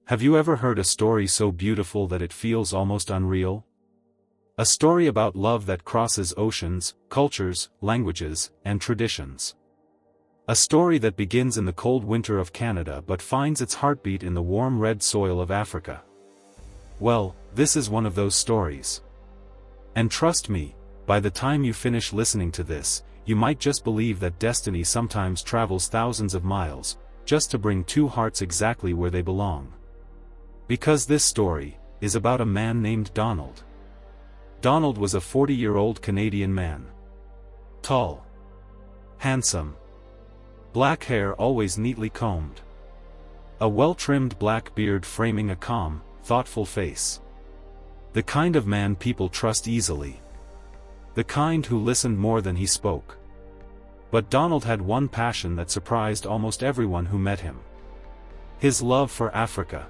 Have you ever heard a story so beautiful that it feels almost unreal? A story about love that crosses oceans, cultures, languages, and traditions. A story that begins in the cold winter of Canada but finds its heartbeat in the warm red soil of Africa. Well, this is one of those stories. And trust me, by the time you finish listening to this, you might just believe that destiny sometimes travels thousands of miles, just to bring two hearts exactly where they belong. Because this story is about a man named Donald. Donald was a 40-year-old Canadian man. Tall. Handsome. Black hair always neatly combed. A well-trimmed black beard framing a calm, thoughtful face. The kind of man people trust easily. The kind who listened more than he spoke. But Donald had one passion that surprised almost everyone who met him. His love for Africa.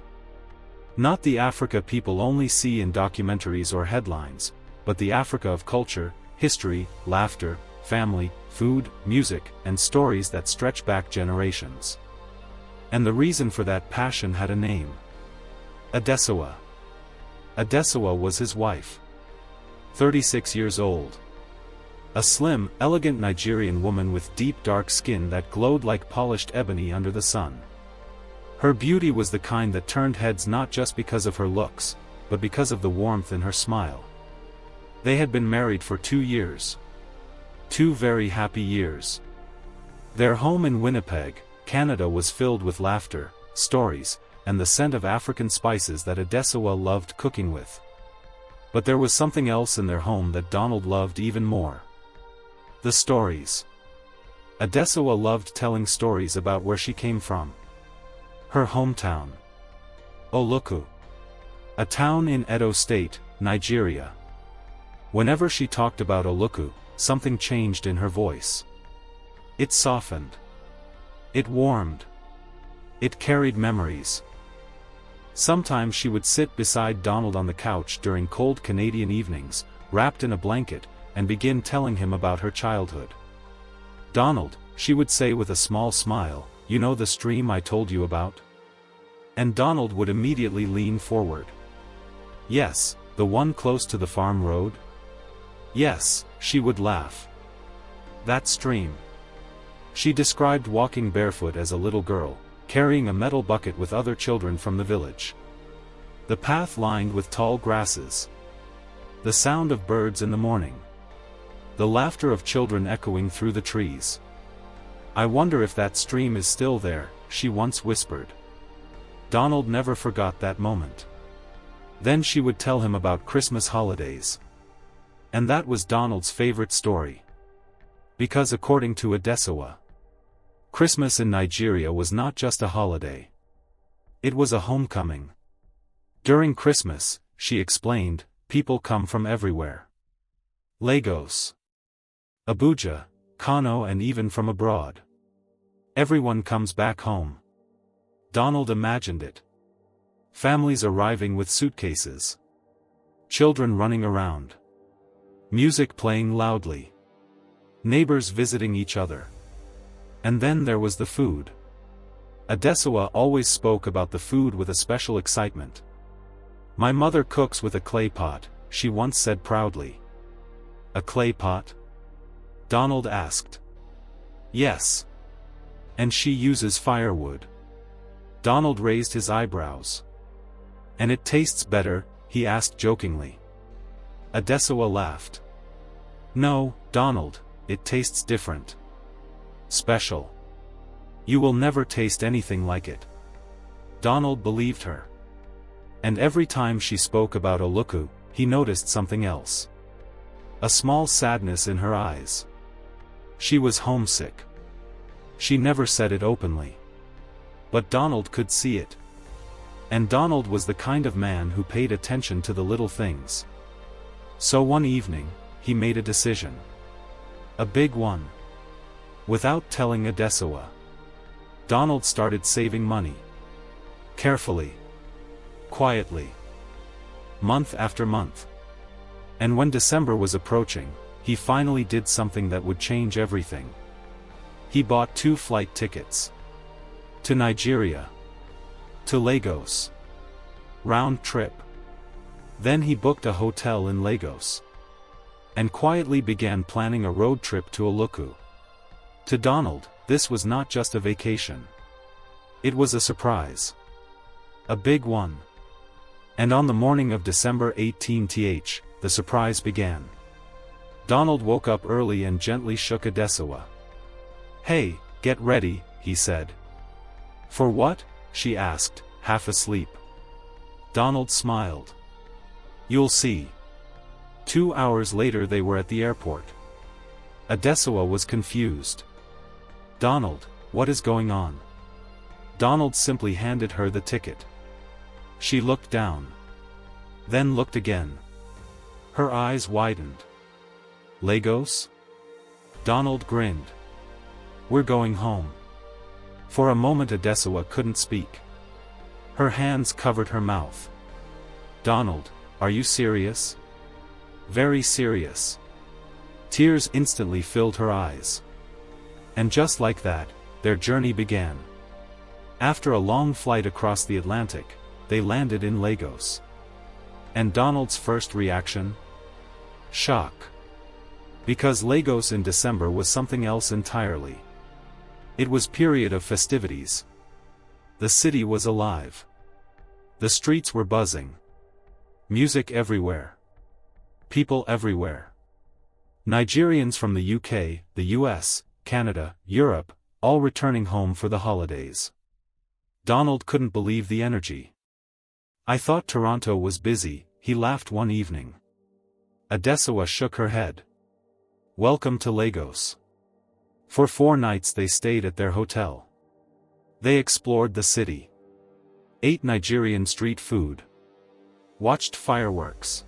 Not the Africa people only see in documentaries or headlines, but the Africa of culture, history, laughter, family, food, music, and stories that stretch back generations. And the reason for that passion had a name. Adesuwa. Adesuwa was his wife. 36 years old. A slim, elegant Nigerian woman with deep dark skin that glowed like polished ebony under the sun. Her beauty was the kind that turned heads not just because of her looks, but because of the warmth in her smile. They had been married for 2 years. 2 very happy years. Their home in Winnipeg, Canada was filled with laughter, stories, and the scent of African spices that Adesuwa loved cooking with. But there was something else in their home that Donald loved even more. The stories. Adesuwa loved telling stories about where she came from. Her hometown. Oluku. A town in Edo State, Nigeria. Whenever she talked about Oluku, something changed in her voice. It softened. It warmed. It carried memories. Sometimes she would sit beside Donald on the couch during cold Canadian evenings, wrapped in a blanket, and begin telling him about her childhood. "Donald," she would say with a small smile, "you know the stream I told you about?" And Donald would immediately lean forward. "Yes, the one close to the farm road?" "Yes," she would laugh. "That stream." She described walking barefoot as a little girl, carrying a metal bucket with other children from the village. The path lined with tall grasses. The sound of birds in the morning. The laughter of children echoing through the trees. "I wonder if that stream is still there," she once whispered. Donald never forgot that moment. Then she would tell him about Christmas holidays. And that was Donald's favorite story. Because according to Adesuwa, Christmas in Nigeria was not just a holiday. It was a homecoming. During Christmas, she explained, people come from everywhere. Lagos, Abuja, Kano, and even from abroad. Everyone comes back home. Donald imagined it. Families arriving with suitcases. Children running around. Music playing loudly. Neighbors visiting each other. And then there was the food. Adesuwa always spoke about the food with a special excitement. "My mother cooks with a clay pot," she once said proudly. "A clay pot?" Donald asked. "Yes. And she uses firewood." Donald raised his eyebrows. "And it tastes better?" he asked jokingly. Adesuwa laughed. "No, Donald, it tastes different. Special. You will never taste anything like it." Donald believed her. And every time she spoke about Oluku, he noticed something else. A small sadness in her eyes. She was homesick. She never said it openly. But Donald could see it. And Donald was the kind of man who paid attention to the little things. So one evening, he made a decision. A big one. Without telling Adesuwa, Donald started saving money. Carefully. Quietly. Month after month. And when December was approaching, he finally did something that would change everything. He bought 2 flight tickets. To Nigeria. To Lagos. round trip. Then he booked a hotel in Lagos and quietly began planning a road trip to Oluku. To Donald, this was not just a vacation. It was a surprise. A big one. And on the morning of December 18th, the surprise began. Donald woke up early and gently shook Adesuwa. "Hey, get ready," he said. "For what?" she asked, half asleep. Donald smiled. "You'll see." 2 hours later they were at the airport. Adesuwa was confused. "Donald, what is going on?" Donald simply handed her the ticket. She looked down. Then looked again. Her eyes widened. "Lagos?" Donald grinned. "We're going home." For a moment Adesuwa couldn't speak. Her hands covered her mouth. "Donald, are you serious?" "Very serious." Tears instantly filled her eyes. And just like that, their journey began. After a long flight across the Atlantic, they landed in Lagos. And Donald's first reaction? Shock. Because Lagos in December was something else entirely. It was period of festivities. The city was alive. The streets were buzzing. Music everywhere. People everywhere. Nigerians from the UK, the US, Canada, Europe, all returning home for the holidays. Donald couldn't believe the energy. "I thought Toronto was busy," he laughed one evening. Adesuwa shook her head. "Welcome to Lagos." For 4 nights they stayed at their hotel. They explored the city. Ate Nigerian street food. Watched fireworks.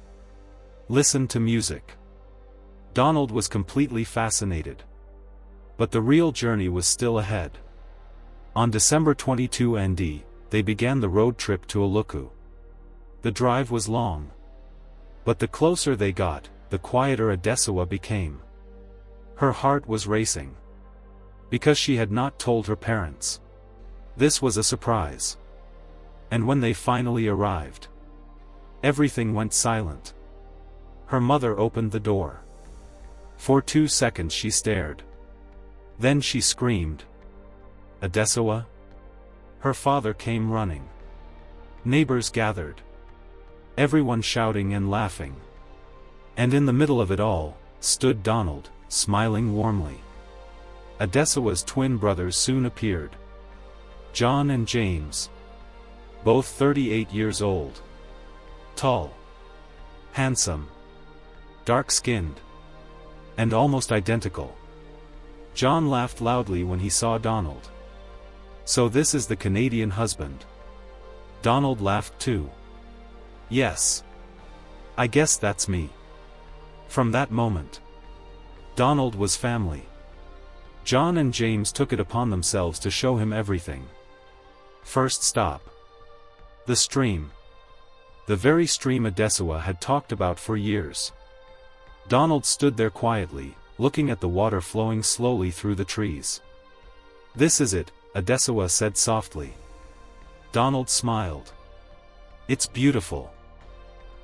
Listened to music. Donald was completely fascinated. But the real journey was still ahead. On December 22 ND, they began the road trip to Oluku. The drive was long. But the closer they got, the quieter Adesuwa became. Her heart was racing. Because she had not told her parents. This was a surprise. And when they finally arrived, everything went silent. Her mother opened the door. For 2 seconds she stared. Then she screamed. "Adesuwa?" Her father came running. Neighbors gathered. Everyone shouting and laughing. And in the middle of it all, stood Donald, smiling warmly. Adesuwa's twin brothers soon appeared. John and James. Both 38 years old. Tall. Handsome. Dark-skinned. And almost identical. John laughed loudly when he saw Donald. "So this is the Canadian husband." Donald laughed too. "Yes. I guess that's me." From that moment, Donald was family. John and James took it upon themselves to show him everything. First stop. The stream. The very stream Adesuwa had talked about for years. Donald stood there quietly, looking at the water flowing slowly through the trees. "This is it," Adesuwa said softly. Donald smiled. "It's beautiful."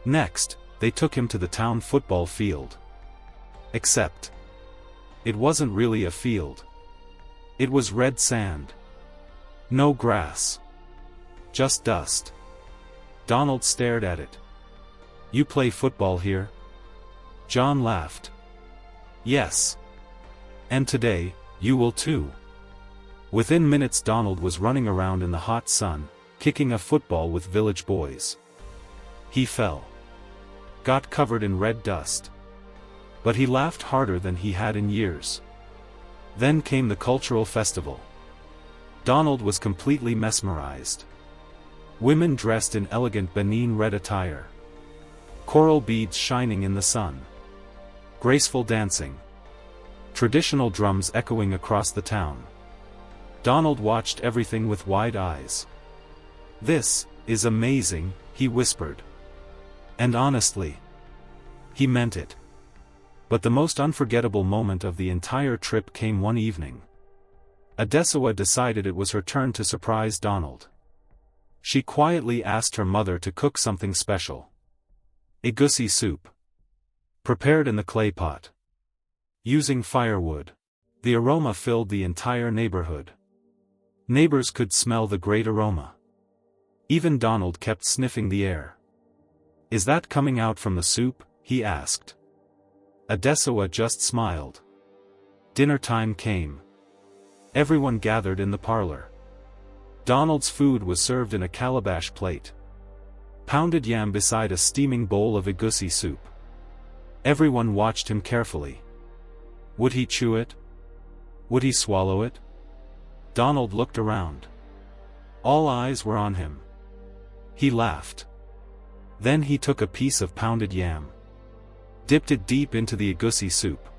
Next, they took him to the town football field. Except, it wasn't really a field. It was red sand. No grass. Just dust. Donald stared at it. "You play football here?" John laughed. "Yes. And today, you will too." Within minutes Donald was running around in the hot sun, kicking a football with village boys. He fell. Got covered in red dust. But he laughed harder than he had in years. Then came the cultural festival. Donald was completely mesmerized. Women dressed in elegant Benin red attire. Coral beads shining in the sun. Graceful dancing. Traditional drums echoing across the town. Donald watched everything with wide eyes. "This is amazing," he whispered. And honestly, he meant it. But the most unforgettable moment of the entire trip came one evening. Adesuwa decided it was her turn to surprise Donald. She quietly asked her mother to cook something special. Egusi soup. Prepared in the clay pot. Using firewood. The aroma filled the entire neighborhood. Neighbors could smell the great aroma. Even Donald kept sniffing the air. "Is that coming out from the soup?" he asked. Adesuwa just smiled. Dinner time came. Everyone gathered in the parlor. Donald's food was served in a calabash plate. Pounded yam beside a steaming bowl of egusi soup. Everyone watched him carefully. Would he chew it? Would he swallow it? Donald looked around. All eyes were on him. He laughed. Then he took a piece of pounded yam. Dipped it deep into the egusi soup.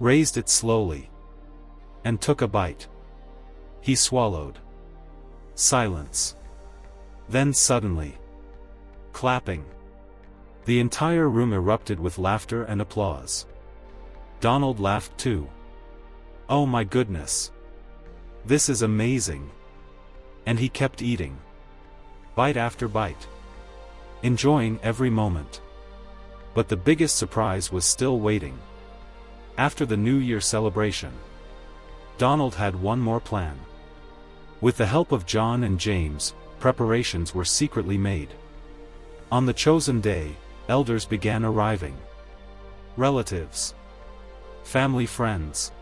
Raised it slowly. And took a bite. He swallowed. Silence. Then suddenly. Clapping. The entire room erupted with laughter and applause. Donald laughed too. "Oh my goodness. This is amazing." And he kept eating. Bite after bite. Enjoying every moment. But the biggest surprise was still waiting. After the New Year celebration, Donald had one more plan. With the help of John and James, preparations were secretly made. On the chosen day, elders began arriving. Relatives. Family friends.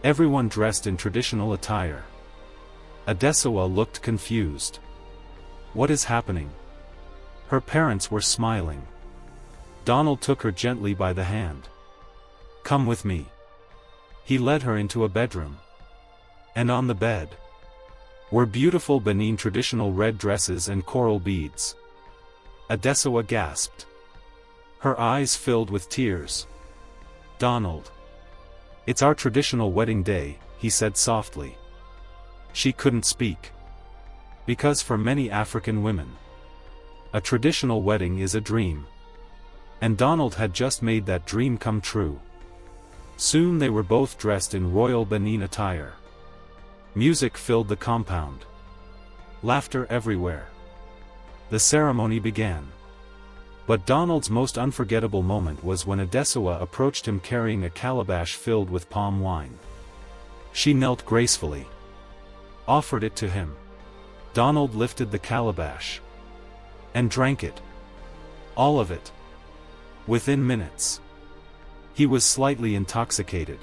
Everyone dressed in traditional attire. Adesuwa looked confused. What is happening? Her parents were smiling. Donald took her gently by the hand. "Come with me." He led her into a bedroom. And on the bed were beautiful Benin traditional red dresses and coral beads. Adesuwa gasped. Her eyes filled with tears. "Donald. It's our traditional wedding day," he said softly. She couldn't speak. Because for many African women, a traditional wedding is a dream. And Donald had just made that dream come true. Soon they were both dressed in royal Benin attire. Music filled the compound. Laughter everywhere. The ceremony began. But Donald's most unforgettable moment was when Adesuwa approached him carrying a calabash filled with palm wine. She knelt gracefully. Offered it to him. Donald lifted the calabash. And drank it. All of it. Within minutes. He was slightly intoxicated.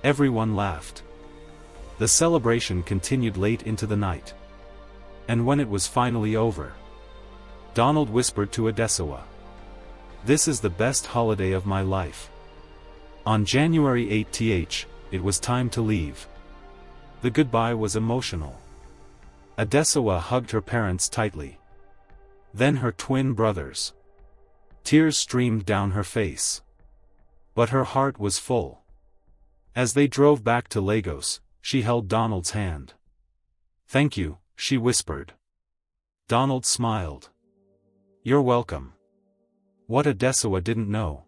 Everyone laughed. The celebration continued late into the night. And when it was finally over, Donald whispered to Adesuwa, "This is the best holiday of my life." On January 8th, it was time to leave. The goodbye was emotional. Adesuwa hugged her parents tightly. Then her twin brothers. Tears streamed down her face. But her heart was full. As they drove back to Lagos, she held Donald's hand. "Thank you," she whispered. Donald smiled. "You're welcome." What Adesuwa didn't know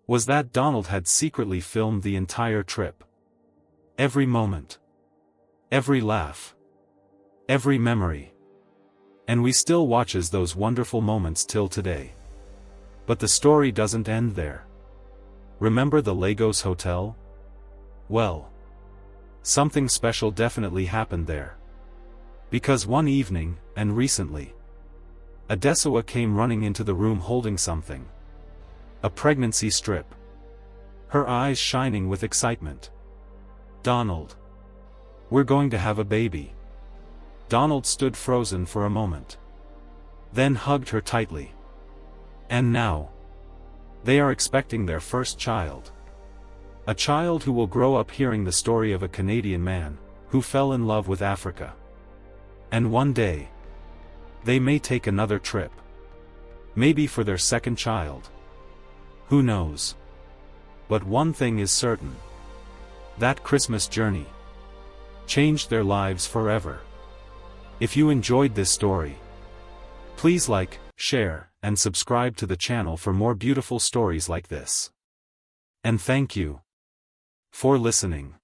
was that Donald had secretly filmed the entire trip. Every moment. Every laugh. Every memory. And we still watches those wonderful moments till today. But the story doesn't end there. Remember the Lagos Hotel? Well, something special definitely happened there. Because one evening, and recently, Adesuwa came running into the room holding something. A pregnancy strip. Her eyes shining with excitement. "Donald. We're going to have a baby." Donald stood frozen for a moment. Then hugged her tightly. And now, they are expecting their first child. A child who will grow up hearing the story of a Canadian man, who fell in love with Africa. And one day, they may take another trip. Maybe for their second child. Who knows? But one thing is certain. That Christmas journey changed their lives forever. If you enjoyed this story, please like, share, and subscribe to the channel for more beautiful stories like this. And thank you for listening.